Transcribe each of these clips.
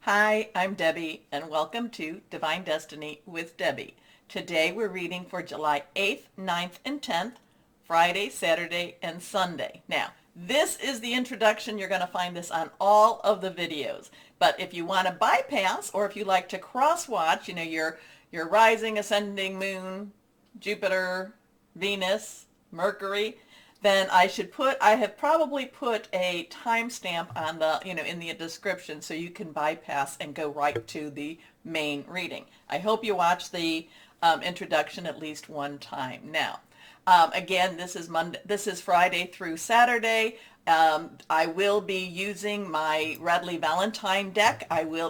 Hi, I'm Debbie, and welcome to Divine Destiny with Debbie. Today we're reading for July 8th, 9th, and 10th, Friday, Saturday, and Sunday. Now, this is the introduction. You're going to find this on all of the videos. But if you want to bypass, or if you like to cross-watch, your rising, ascending moon, Jupiter, Venus, Mercury, then I have probably put a timestamp on in the description so you can bypass and go right to the main reading. I hope you watch the introduction at least one time. Now, again, this is Friday through Saturday. I will be using my Radley Valentine deck.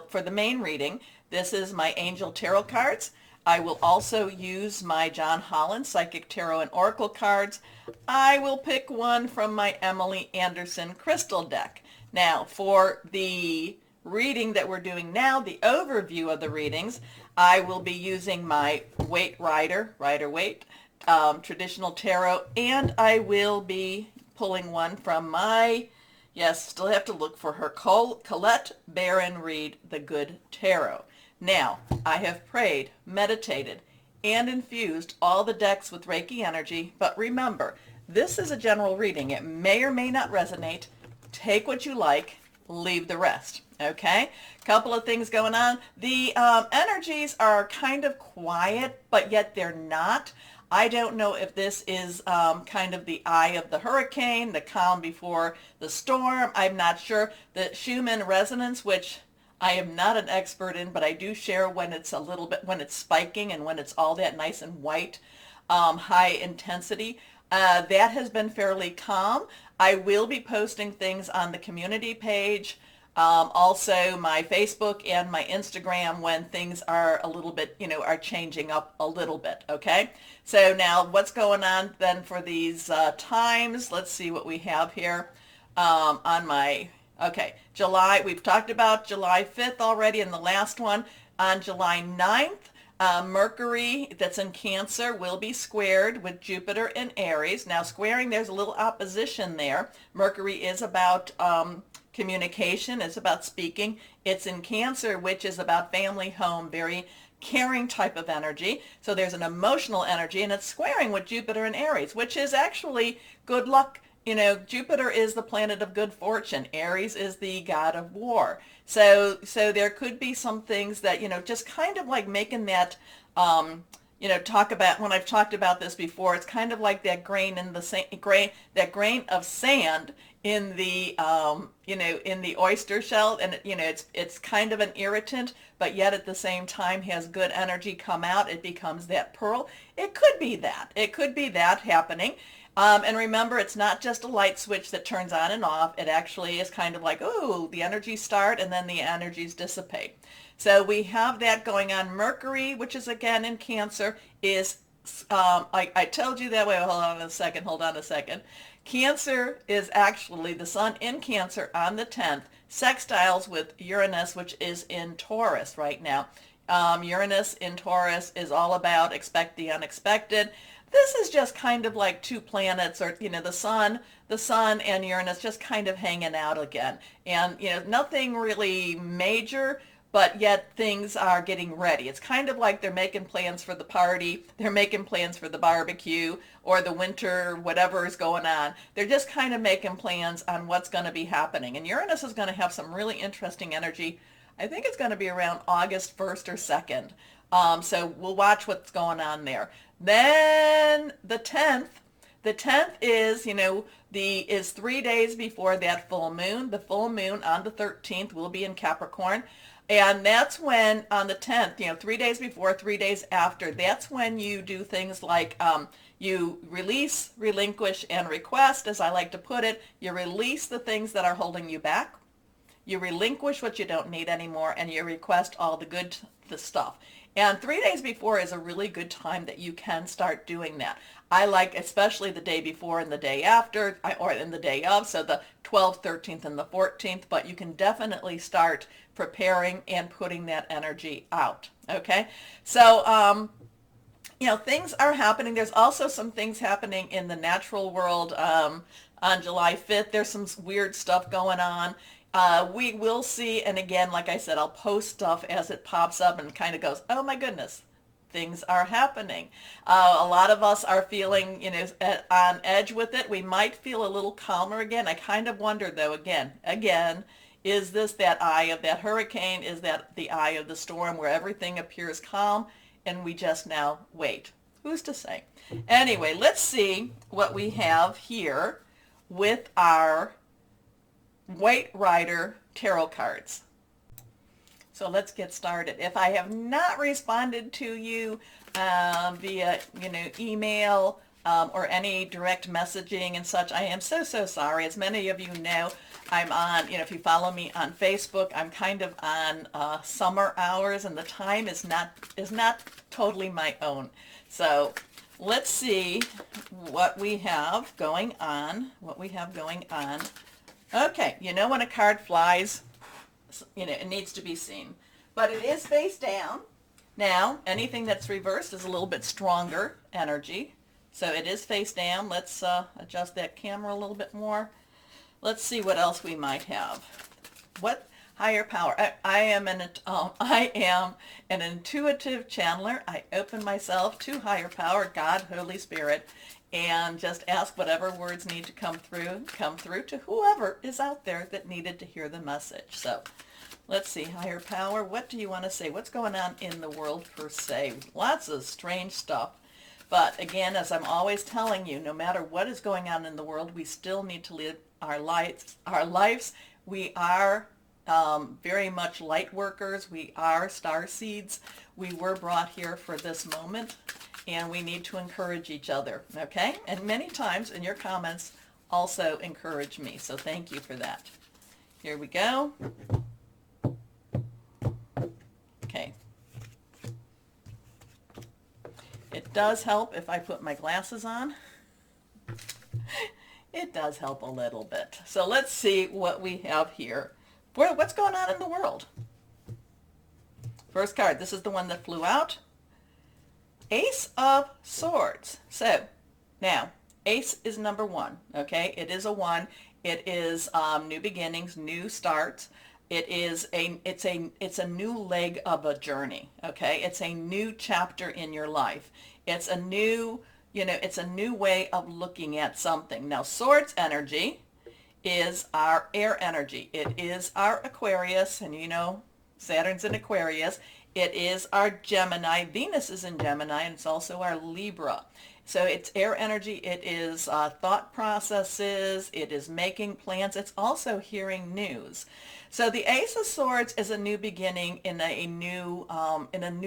For the main reading. This is my Angel Tarot cards. I will also use my John Holland Psychic Tarot and Oracle cards. I will pick one from my Emily Anderson Crystal deck. Now, for the reading that we're doing now, the overview of the readings, I will be using my Rider-Waite Traditional Tarot, and I will be pulling one from my, yes, still have to look for her, Colette Baron Reed, the Good Tarot. Now, I have prayed, meditated, and infused all the decks with Reiki energy, but remember, this is a general reading. It may or may not resonate. Take what you like, leave the rest, okay? Couple of things going on. The energies are kind of quiet, but yet they're not. I don't know if this is kind of the eye of the hurricane, the calm before the storm. I'm not sure. The Schumann resonance, which I am not an expert in, but I do share when it's when it's spiking and when it's all that nice and white, high intensity. That has been fairly calm. I will be posting things on the community page, also my Facebook and my Instagram when things are a little bit, are changing up a little bit, okay? So now what's going on then for these times? Let's see what we have here on my... Okay, we've talked about July 5th already in the last one. On July 9th, Mercury, that's in Cancer, will be squared with Jupiter in Aries. Now, squaring, there's a little opposition there. Mercury is about communication, it's about speaking. It's in Cancer, which is about family, home, very caring type of energy. So there's an emotional energy, and it's squaring with Jupiter in Aries, which is actually good luck. Jupiter is the planet of good fortune. Aries is the god of war. So there could be some things that, just kind of like making that, talk about, when I've talked about this before, it's kind of like that grain in the that grain of sand in the, in the oyster shell. And, it's kind of an irritant, but yet at the same time has good energy come out. It becomes that pearl. It could be that. It could be that happening. And remember, it's not just a light switch that turns on and off. It actually is kind of like, oh, the energies start and then the energies dissipate. So we have that going on. Mercury, which is again in Cancer, is, I told you that way. Hold on a second. Cancer is actually the sun in Cancer on the 10th, sextiles with Uranus, which is in Taurus right now. Uranus in Taurus is all about expect the unexpected. This is just kind of like two planets, or, the sun and Uranus just kind of hanging out again. And, nothing really major, but yet things are getting ready. It's kind of like they're making plans for the party. They're making plans for the barbecue or the winter, whatever is going on. They're just kind of making plans on what's going to be happening. And Uranus is going to have some really interesting energy. I think it's going to be around August 1st or 2nd. So we'll watch what's going on there. Then the 10th is, is 3 days before that full moon. The full moon on the 13th will be in Capricorn. And that's when, on the 10th, 3 days before, 3 days after, that's when you do things like you release, relinquish, and request, as I like to put it. You release the things that are holding you back. You relinquish what you don't need anymore, and you request all the stuff. And 3 days before is a really good time that you can start doing that. I like especially the day before and the day after, or in the day of, so the 12th, 13th, and the 14th, but you can definitely start preparing and putting that energy out, okay? So, things are happening. There's also some things happening in the natural world. On July 5th, there's some weird stuff going on. We will see, and again, like I said, I'll post stuff as it pops up and kind of goes, oh my goodness, things are happening. A lot of us are feeling, on edge with it. We might feel a little calmer again. I kind of wonder, though, again, is this that eye of that hurricane? Is that the eye of the storm where everything appears calm and we just now wait? Who's to say? Anyway, let's see what we have here with our White Rider tarot cards. So let's get started. If I have not responded to you via, email or any direct messaging and such, I am so sorry. As many of you know, I'm on, if you follow me on Facebook, I'm kind of on summer hours, and the time is not totally my own. So let's see what we have going on. Okay, when a card flies, it needs to be seen. But it is face down. Now, anything that's reversed is a little bit stronger energy. So it is face down. Let's adjust that camera a little bit more. Let's see what else we might have. What higher power? I am an intuitive channeler. I open myself to higher power, God, Holy Spirit, and just ask whatever words need to come through to whoever is out there that needed to hear the message. So let's see, higher power, what do you want to say? What's going on in the world per se? Lots of strange stuff. But again, as I'm always telling you, no matter what is going on in the world, we still need to live our lives. We are very much light workers. We are star seeds. We were brought here for this moment, and we need to encourage each other, okay? And many times in your comments also encourage me, so thank you for that. Here we go. Okay. It does help if I put my glasses on. It does help a little bit. So let's see what we have here. What's going on in the world? First card, this is the one that flew out. Ace of Swords. So now, Ace is number one, okay? It is a one. It is new beginnings, new starts. It's a new leg of a journey, okay? It's a new chapter in your life. It's a new, it's a new way of looking at something. Now, Swords energy is our air energy. It is our Aquarius, and Saturn's in Aquarius. It is our Gemini. Venus is in Gemini, and it's also our Libra. So it's air energy. It is thought processes. It is making plans. It's also hearing news. So the Ace of Swords is a new beginning in a new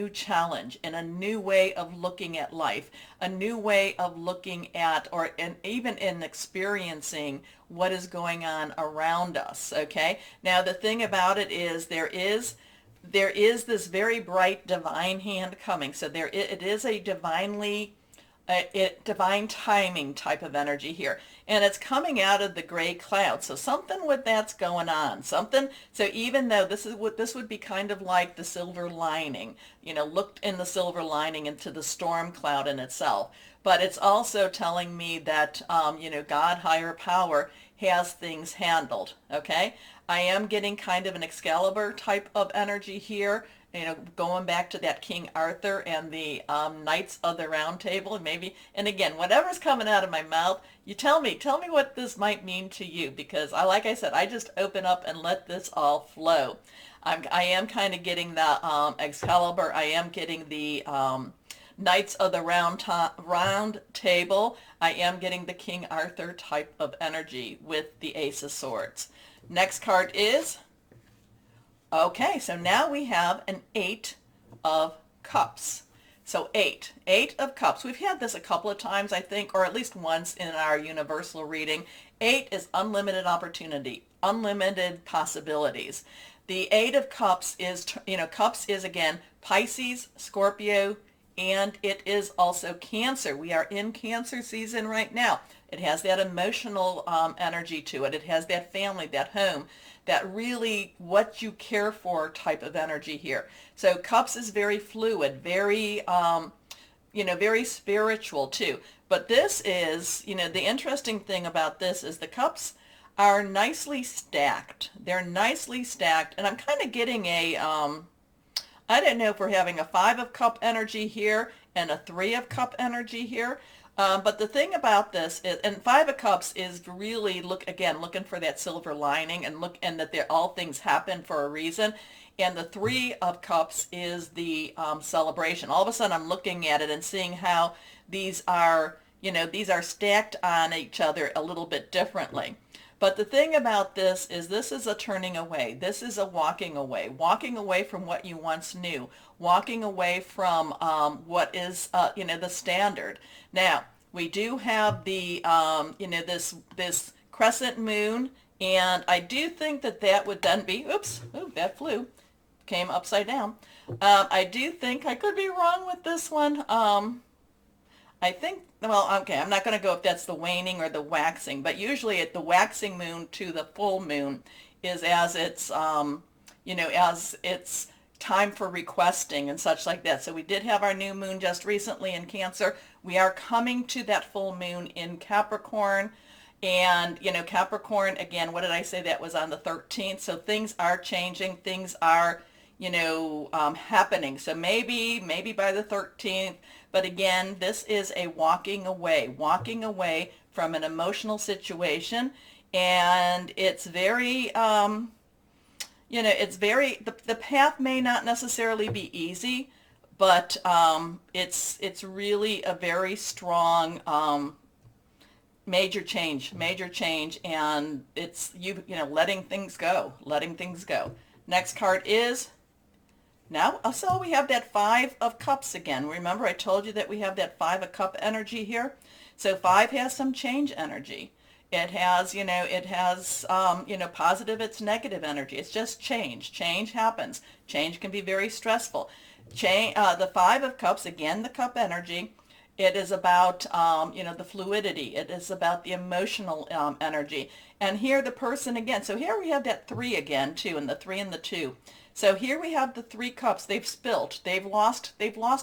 challenge, in a new way of looking at life, a new way of looking at, and even in experiencing what is going on around us. Okay. Now the thing about it is there is this very bright divine hand coming. So it is a divine timing type of energy here, and it's coming out of the gray cloud. So something with that's going on. So even though this would be kind of like the silver lining, looked in the silver lining into the storm cloud in itself. But it's also telling me that God, higher power, has things handled. Okay, I am getting kind of an Excalibur type of energy here. Going back to that King Arthur and the Knights of the Round Table, maybe. And again, whatever's coming out of my mouth, you tell me what this might mean to you, because like I said, I just open up and let this all flow. I am kind of getting the Excalibur. I am getting the Knights of the Round Table. I am getting the King Arthur type of energy with the Ace of Swords. Next card is... Okay, so now we have an Eight of Cups. So eight of Cups. We've had this a couple of times, I think, or at least once in our universal reading. 8 is unlimited opportunity, unlimited possibilities. The Eight of Cups is, Cups is again Pisces, Scorpio, and it is also Cancer. We are in Cancer season right now. It has that emotional energy to it. It has that family, that home, that really what you care for type of energy here. So Cups is very fluid, very, very spiritual too. But this is, the interesting thing about this is the Cups are nicely stacked. They're nicely stacked, and I'm kind of getting a, I don't know if we're having a 5 of cup energy here and a 3 of cup energy here. But the thing about this is, and 5 of cups is really looking for that silver lining and that all things happen for a reason. And the 3 of cups is the celebration. All of a sudden I'm looking at it and seeing how these are, these are stacked on each other a little bit differently. But the thing about this is a turning away. This is a walking away from what you once knew, walking away from what is, the standard. Now, we do have the, this crescent moon, and I do think that would then be, oops, that came upside down. I do think, I could be wrong with this one. I think, well, okay, I'm not going to go if that's the waning or the waxing, but usually at the waxing moon to the full moon is as it's, as it's time for requesting and such like that. So we did have our new moon just recently in Cancer. We are coming to that full moon in Capricorn. And, Capricorn, again, what did I say? That was on the 13th. So things are changing. Things are, happening. So maybe by the 13th. But again, this is a walking away from an emotional situation. And it's very, it's very, the path may not necessarily be easy, but it's really a very strong major change, and it's letting things go. Next card is, now, so we have that 5 of cups again. Remember I told you that we have that 5 of cup energy here? So 5 has some change energy. It has, positive, it's negative energy. It's just change. Change happens. Change can be very stressful. The 5 of cups, again, the cup energy, it is about, the fluidity. It is about the emotional energy. And here the person again. So here we have that 3 again, too, and the 3 and the 2. So here we have the 3 cups. They've spilt. They've lost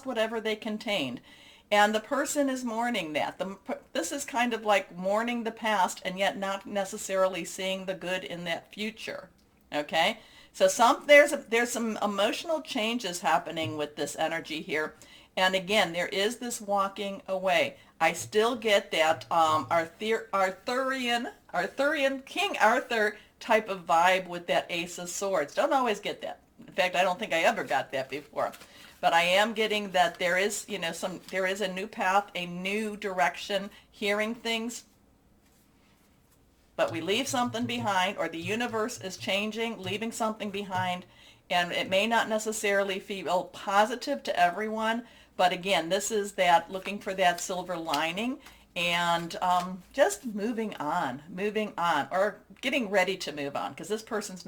whatever they contained. And the person is mourning that. This is kind of like mourning the past and yet not necessarily seeing the good in that future. Okay? So there's some emotional changes happening with this energy here. And again, there is this walking away. I still get that Arthurian King Arthur type of vibe with that Ace of Swords. Don't always get that. In fact, I don't think I ever got that before. But I am getting that there is, there is a new path, a new direction, hearing things. But we leave something behind, or the universe is changing, leaving something behind, and it may not necessarily feel positive to everyone. But again, this is that looking for that silver lining and just moving on, or getting ready to move on, because this person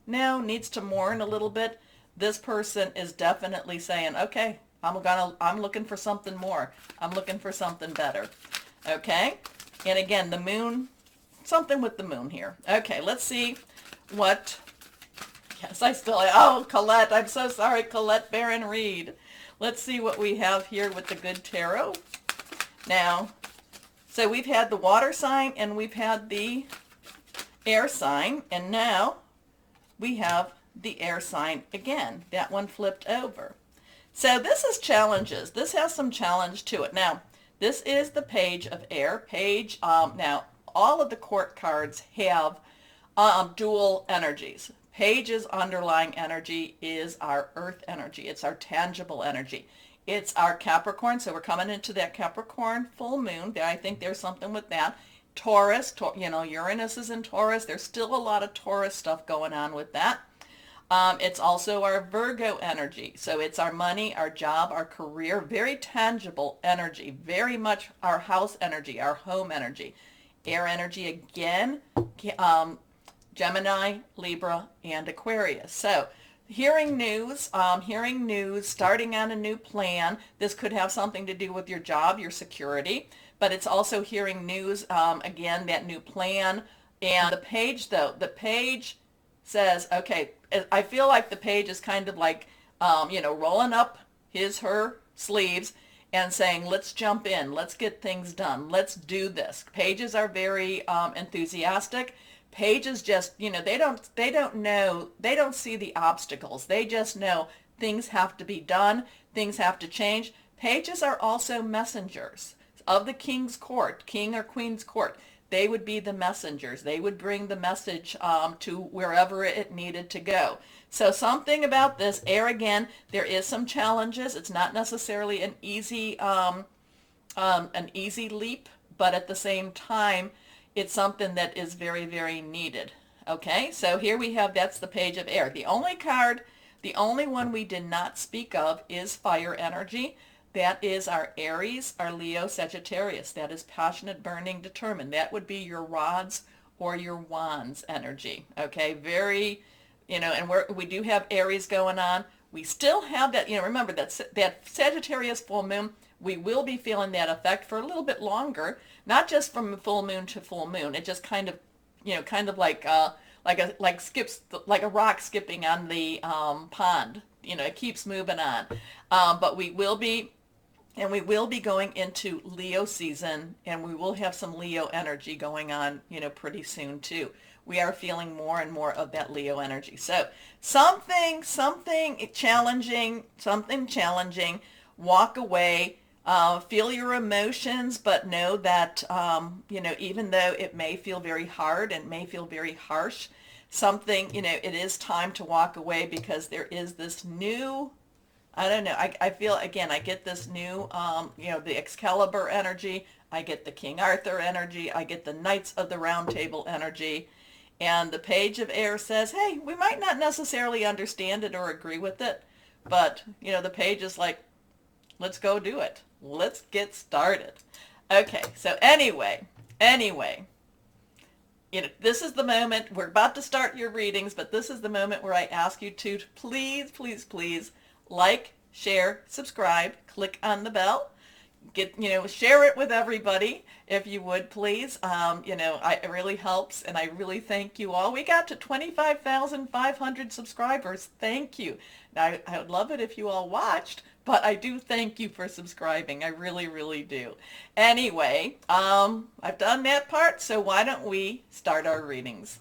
now needs to mourn a little bit. This person is definitely saying, okay, I'm looking for something more. I'm looking for something better. Okay? And again, the moon, something with the moon here. Okay, let's see what, Colette, I'm so sorry, Colette Baron Reed. Let's see what we have here with the good tarot. Now, so we've had the water sign and we've had the air sign, and now we have the air sign again. That one flipped over. So this is challenges. This has some challenge to it. Now, this is the page of air. Now, all of the court cards have dual energies. Page's underlying energy is our earth energy. It's our tangible energy. It's our Capricorn. So we're coming into that Capricorn full moon. I think there's something with that. Taurus, Uranus is in Taurus. There's still a lot of Taurus stuff going on with that. It's also our Virgo energy. So it's our money, our job, our career, very tangible energy, very much our house energy, our home energy. Air energy again, Gemini, Libra, and Aquarius. So hearing news, starting on a new plan. This could have something to do with your job, your security, but it's also hearing news, again, that new plan. And the page, though, the page says, okay, I feel like the page is kind of like, rolling up her sleeves and saying, let's jump in, let's get things done, let's do this. Pages are very enthusiastic. Pages just, they don't see the obstacles. They just know things have to be done, things have to change. Pages are also messengers of the king's court, king or queen's court. They would be the messengers. They would bring the message to wherever it needed to go. So something about this air, again, there is some challenges. It's not necessarily an easy leap, but at the same time, it's something that is very, very needed. Okay, so here we have, that's the page of air. The only one we did not speak of is fire energy. That is our Aries, our Leo, Sagittarius. That is passionate, burning, determined. That would be your rods or your wands energy. Okay, very, and we do have Aries going on. We still have that, remember that Sagittarius full moon, we will be feeling that effect for a little bit longer, not just from full moon to full moon. It just kind of, like skips, like a rock skipping on the pond. It keeps moving on. But we will be going into Leo season, and we will have some Leo energy going on, pretty soon too. We are feeling more and more of that Leo energy. So something challenging, walk away, feel your emotions, but know that, even though it may feel very hard and may feel very harsh, it is time to walk away, because there is this new, I don't know, I feel, again, I get this new, the Excalibur energy, I get the King Arthur energy, I get the Knights of the Round Table energy, and the page of air says, hey, we might not necessarily understand it or agree with it, but, the page is like, let's go do it. Let's get started. Okay, so anyway, this is the moment, we're about to start your readings, but this is the moment where I ask you to please, please, please like, share, subscribe, click on the bell, share it with everybody if you would, please. It really helps, and I really thank you all. We got to 25,500 subscribers. Thank you. Now, I would love it if you all watched, but I do thank you for subscribing. I really, really do. Anyway, I've done that part, so why don't we start our readings?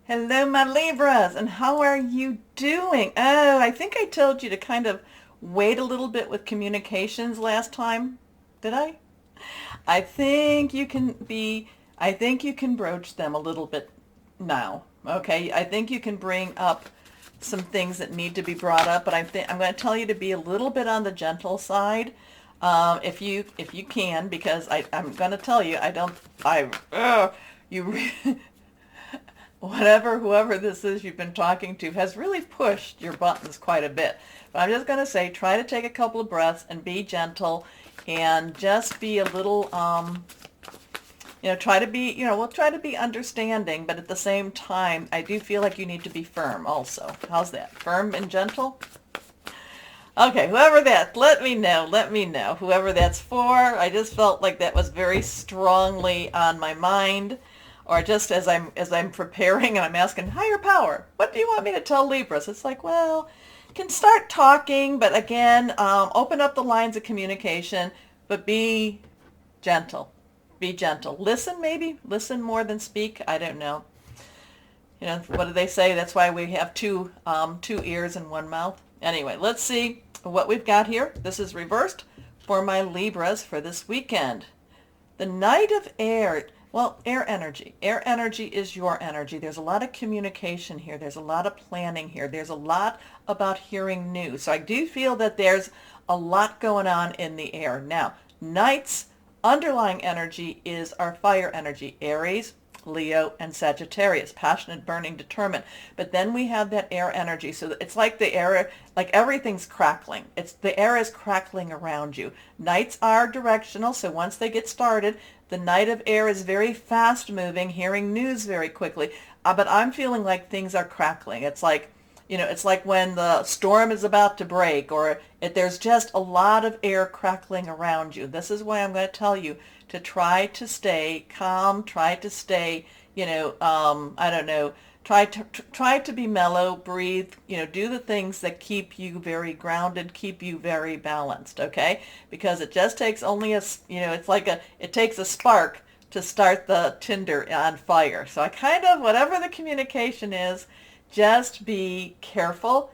Hello, my Libras, and how are you doing? Oh, I think I told you to kind of wait a little bit with communications last time. Did I? I think you can broach them a little bit now. Okay, I think you can bring up some things that need to be brought up, but I'm going to tell you to be a little bit on the gentle side, if you can, because I'm going to tell you, whoever this is you've been talking to has really pushed your buttons quite a bit. But I'm just going to say, try to take a couple of breaths and be gentle, and just be a little, try to be understanding, but at the same time, I do feel like you need to be firm also. How's that? Firm and gentle? Okay, let me know. Whoever that's for, I just felt like that was very strongly on my mind. Or just as I'm preparing and I'm asking, higher power, what do you want me to tell Libras? It's like, well, you can start talking, but again, open up the lines of communication, but be gentle. Be gentle. Listen, maybe. Listen more than speak. I don't know. What do they say? That's why we have two ears and one mouth. Anyway, let's see what we've got here. This is reversed for my Libras for this weekend. The Knight of Air. Well, air energy. Air energy is your energy. There's a lot of communication here. There's a lot of planning here. There's a lot about hearing news. So I do feel that there's a lot going on in the air. Now, Knight's underlying energy is our fire energy. Aries, Leo, and Sagittarius. Passionate, burning, determined. But then we have that air energy. So it's like the air, like everything's crackling. The air is crackling around you. Knights are directional, so once they get started, the Knight of Air is very fast moving, hearing news very quickly. But I'm feeling like things are crackling. It's like, it's like when the storm is about to break, or there's just a lot of air crackling around you. This is why I'm going to tell you to try to stay calm, try to stay, try to be mellow, breathe, do the things that keep you very grounded, keep you very balanced, okay? Because it just takes only it takes a spark to start the tinder on fire. So I kind of, whatever the communication is, just be careful,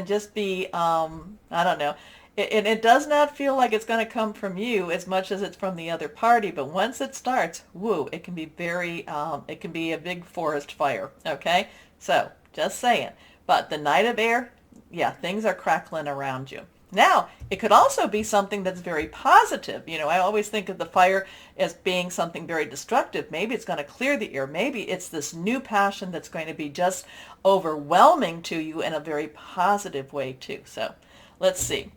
just be, I don't know. It does not feel like it's going to come from you as much as it's from the other party, but once it starts, woo, it can be it can be a big forest fire, okay? So, just saying. But the Knight of Air, yeah, things are crackling around you. Now, it could also be something that's very positive. I always think of the fire as being something very destructive. Maybe it's going to clear the air. Maybe it's this new passion that's going to be just overwhelming to you in a very positive way, too. So, let's see.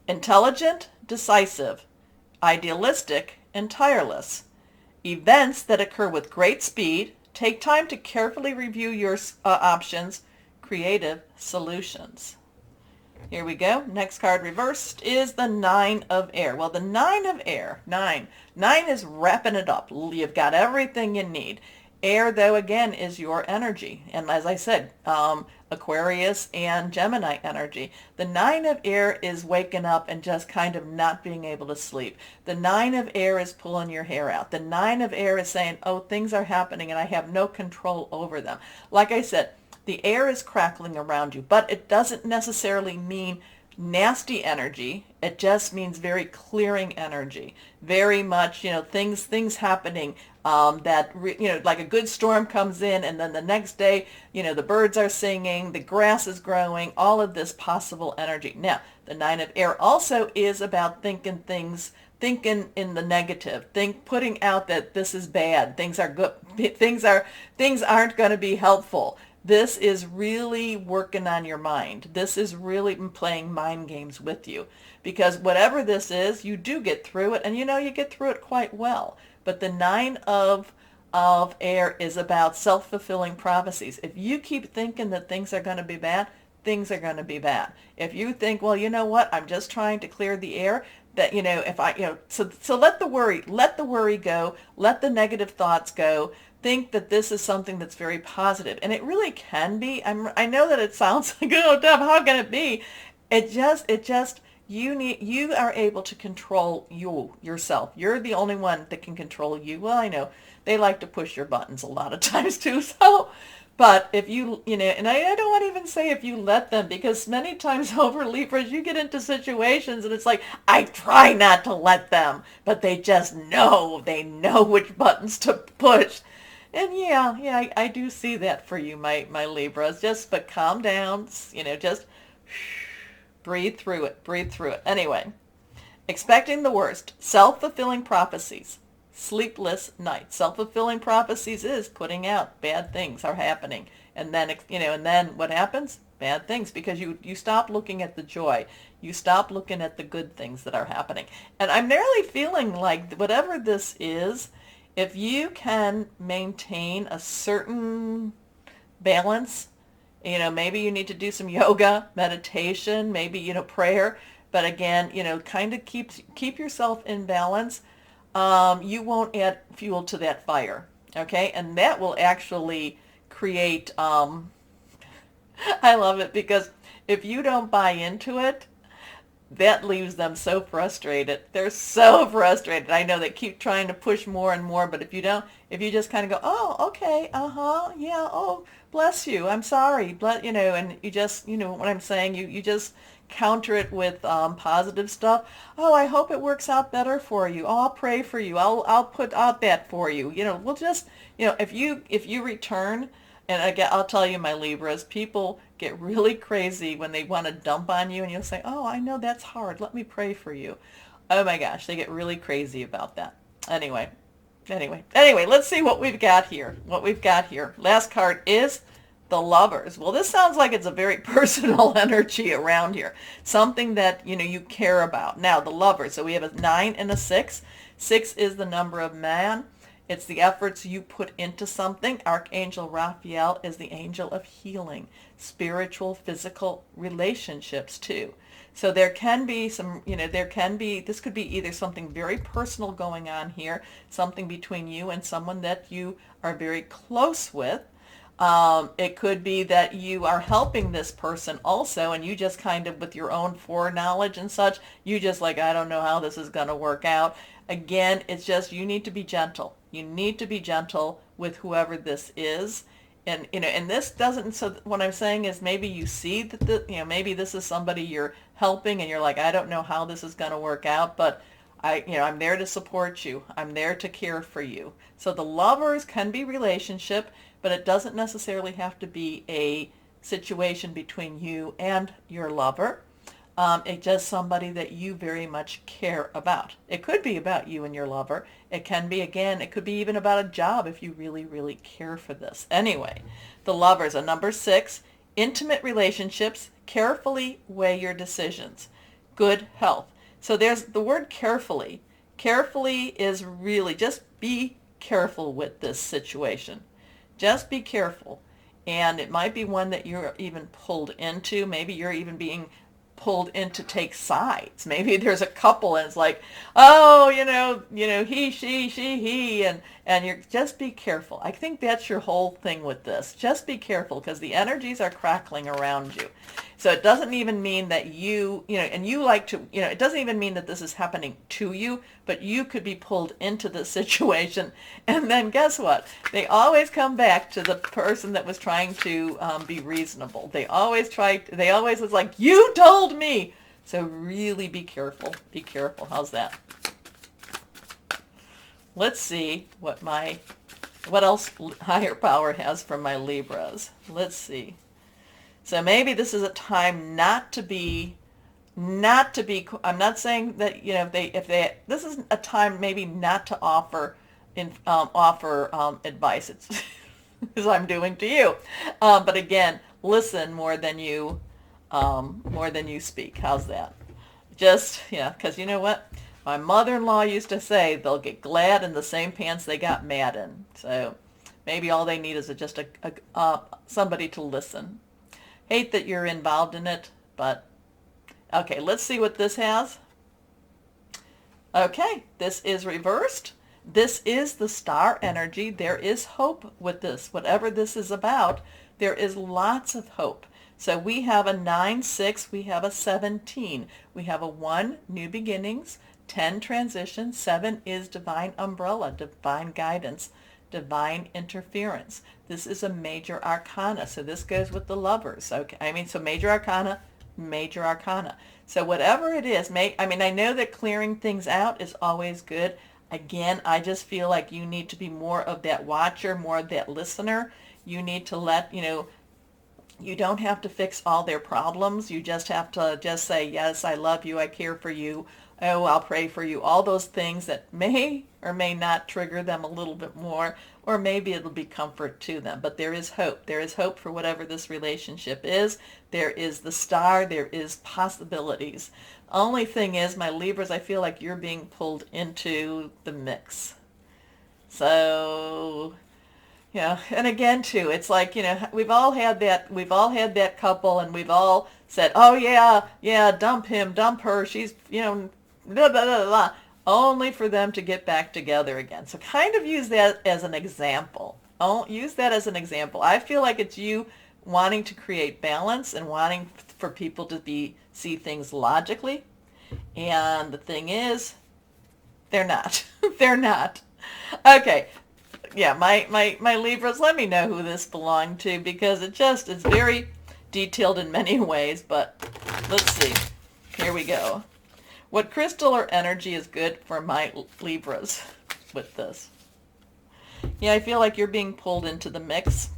Intelligent, decisive, idealistic, and tireless. Events that occur with great speed. Take time to carefully review your options. Creative solutions. Here we go. Next card reversed is the Nine of Air. Well, the Nine of Air, nine is wrapping it up. You've got everything you need. Air, though, again, is your energy. And as I said, Aquarius and Gemini energy. The Nine of Air is waking up and just kind of not being able to sleep. The Nine of Air is pulling your hair out. The Nine of Air is saying, oh, things are happening and I have no control over them. Like I said, the air is crackling around you, but it doesn't necessarily mean nasty energy. It just means very clearing energy. Very much, things happening like a good storm comes in, and then the next day, the birds are singing, the grass is growing, all of this possible energy. Now, the Nine of Air also is about thinking in the negative, putting out that this is bad, things are good, things aren't going to be helpful. This is really working on your mind. This is really playing mind games with you. Because whatever this is, you do get through it, and you get through it quite well. But the Nine of Air is about self-fulfilling prophecies. If you keep thinking that things are going to be bad, things are going to be bad. If you think, well, you know what, I'm just trying to clear the air, that, if I, so let the worry go, let the negative thoughts go. Think that this is something that's very positive, and it really can be. I know that it sounds like, oh, Deb, how can it be? You are able to control yourself. You're the only one that can control you. Well, I know they like to push your buttons a lot of times too. So, but if and I don't want to even say if you let them, because many times over, Libras, you get into situations and it's like, I try not to let them, but they just know. They know which buttons to push. And yeah, I do see that for you, my Libras. But calm down, just breathe through it. Anyway, expecting the worst, self-fulfilling prophecies, sleepless nights. Self-fulfilling prophecies is putting out bad things are happening. And then, and then what happens? Bad things, because you stop looking at the joy. You stop looking at the good things that are happening. And I'm nearly feeling like whatever this is, if you can maintain a certain balance, maybe you need to do some yoga, meditation, maybe, prayer, but again, kind of keep yourself in balance. You won't add fuel to that fire, okay? And that will actually create, I love it, because if you don't buy into it, that leaves them so frustrated. They're so frustrated. I know they keep trying to push more and more, but if you just kind of go, oh, okay, yeah, oh, bless you, I'm sorry, and you just, what I'm saying, you just counter it with positive stuff. Oh, I hope it works out better for you. Oh, I'll pray for you. I'll put out that for you. We'll just, if you return. And again, I'll tell you, my Libras, people get really crazy when they want to dump on you, and you'll say, oh, I know that's hard. Let me pray for you. Oh my gosh, they get really crazy about that. Anyway, let's see what we've got here. Last card is the Lovers. Well, this sounds like it's a very personal energy around here. Something that, you care about. Now, the Lovers. So we have a 9 and a 6. 6 is the number of man. It's the efforts you put into something. Archangel Raphael is the angel of healing, spiritual, physical relationships too. So there can be this could be either something very personal going on here, something between you and someone that you are very close with. It could be that you are helping this person also, and you just kind of, with your own foreknowledge and such, you just like, I don't know how this is going to work out. Again, it's just you need to be gentle. You need to be gentle with whoever this is. And, and this doesn't, so what I'm saying is maybe you see that, maybe this is somebody you're helping and you're like, I don't know how this is going to work out, but I'm there to support you. I'm there to care for you. So the lovers can be relationship, but it doesn't necessarily have to be a situation between you and your lover. It's just somebody that you very much care about. It could be about you and your lover. It can be, again, it could be even about a job if you really, really care for this. Anyway, the lovers, a number 6, intimate relationships, carefully weigh your decisions. Good health. So there's the word carefully. Carefully is really just be careful with this situation. Just be careful. And it might be one that you're even pulled into. Maybe you're even being pulled in to take sides. Maybe there's a couple and it's like, oh, he, she, he, and you're just be careful. I think that's your whole thing with this. Just be careful because the energies are crackling around you. So it doesn't even mean that and you like to, it doesn't even mean that this is happening to you, but you could be pulled into this situation. And then guess what? They always come back to the person that was trying to be reasonable. They always was like, you told me. So really be careful. Be careful. How's that? Let's see what else higher power has for my Libras. Let's see. So maybe this is a time not to be, I'm not saying that, this is a time maybe not to offer advice. It's as I'm doing to you. But again, listen more than you speak. How's that? Just, because you know what? My mother-in-law used to say they'll get glad in the same pants they got mad in. So maybe all they need is just somebody to listen. Hate that you're involved in it, but okay, let's see what this has. Okay, this is reversed. This is the star energy. There is hope with this. Whatever this is about, there is lots of hope. So we have a 9-6, we have a 17. We have a 1, new beginnings, 10, transition, 7 is divine umbrella, divine guidance, divine interference. This is a major arcana, so this goes with the lovers. Okay, so major arcana. So whatever it is, I know that clearing things out is always good. Again, I just feel like you need to be more of that watcher, more of that listener. You need to let, you don't have to fix all their problems. You just have to just say, yes, I love you, I care for you. Oh, I'll pray for you. All those things that may or may not trigger them a little bit more, or maybe it'll be comfort to them. But there is hope. There is hope for whatever this relationship is. There is the star. There is possibilities. Only thing is, my Libras, I feel like you're being pulled into the mix. So, and again too, it's like, we've all had that couple, and we've all said, oh yeah, dump him, dump her, she's, blah, blah, blah, blah, only for them to get back together again. So kind of use that as an example. Use that as an example. I feel like it's you wanting to create balance and wanting for people to see things logically. And the thing is, they're not. They're not. Okay. Yeah, my Libras, let me know who this belonged to, because it's very detailed in many ways, but let's see. Here we go. What crystal or energy is good for my Libras with this? Yeah, I feel like you're being pulled into the mix.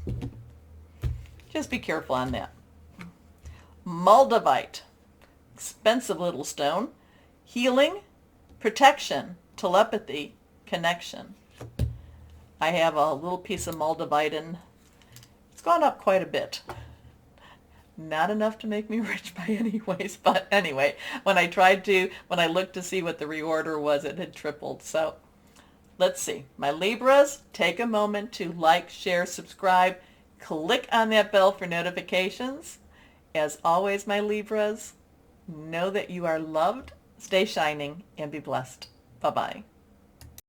Just be careful on that. Moldavite, expensive little stone. Healing, protection, telepathy, connection. I have a little piece of moldavite, and it's gone up quite a bit. Not enough to make me rich by any ways, but anyway, when I looked to see what the reorder was, it had tripled. So let's see. My Libras, take a moment to like, share, subscribe, click on that bell for notifications. As always, my Libras, know that you are loved, stay shining, and be blessed. Bye-bye.